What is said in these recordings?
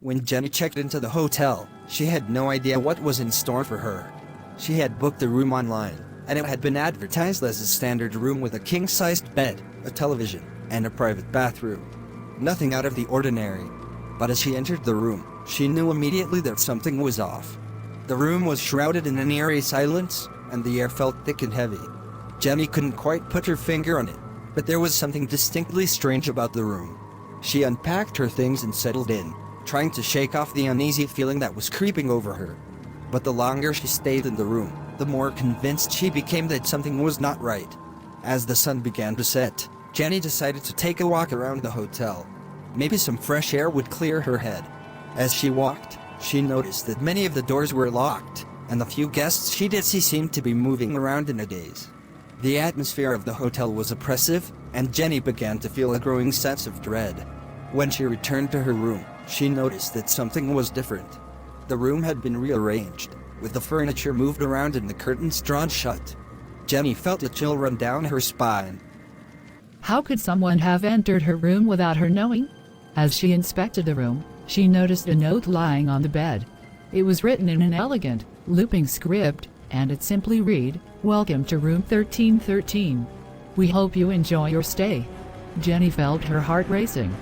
When Jenny checked into the hotel, she had no idea what was in store for her. She had booked the room online, and it had been advertised as a standard room with a king-sized bed, a television, and a private bathroom. Nothing out of the ordinary. But as she entered the room, she knew immediately that something was off. The room was shrouded in an eerie silence, and the air felt thick and heavy. Jenny couldn't quite put her finger on it, but there was something distinctly strange about the room. She unpacked her things and settled in, trying to shake off the uneasy feeling that was creeping over her. But the longer she stayed in the room, the more convinced she became that something was not right. As the sun began to set, Jenny decided to take a walk around the hotel. Maybe some fresh air would clear her head. As she walked, she noticed that many of the doors were locked, and the few guests she did see seemed to be moving around in a daze. The atmosphere of the hotel was oppressive, and Jenny began to feel a growing sense of dread. When she returned to her room, she noticed that something was different. The room had been rearranged, with the furniture moved around and the curtains drawn shut. Jenny felt a chill run down her spine. How could someone have entered her room without her knowing? As she inspected the room, she noticed a note lying on the bed. It was written in an elegant, looping script, and it simply read, "Welcome to room 1313. We hope you enjoy your stay." Jenny felt her heart racing.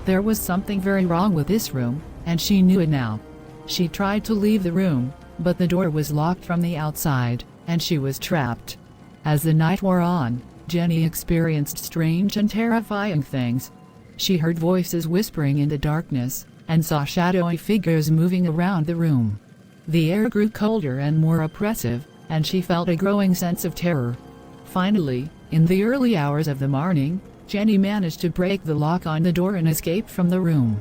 There was something very wrong with this room, and she knew it now. She tried to leave the room, but the door was locked from the outside, and she was trapped. As the night wore on, Jenny experienced strange and terrifying things. She heard voices whispering in the darkness, and saw shadowy figures moving around the room. The air grew colder and more oppressive, and she felt a growing sense of terror. Finally, in the early hours of the morning, Jenny managed to break the lock on the door and escape from the room.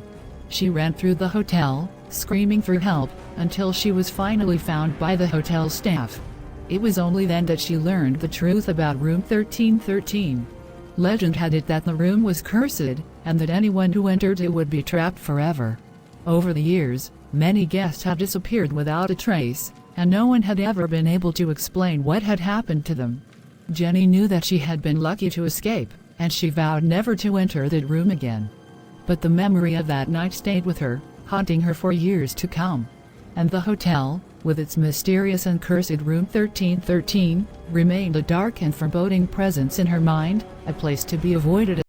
She ran through the hotel, screaming for help, until she was finally found by the hotel staff. It was only then that she learned the truth about room 1313. Legend had it that the room was cursed, and that anyone who entered it would be trapped forever. Over the years, many guests had disappeared without a trace, and no one had ever been able to explain what had happened to them. Jenny knew that she had been lucky to escape, and she vowed never to enter that room again. But the memory of that night stayed with her, haunting her for years to come. And the hotel, with its mysterious and cursed room 1313, remained a dark and foreboding presence in her mind, a place to be avoided.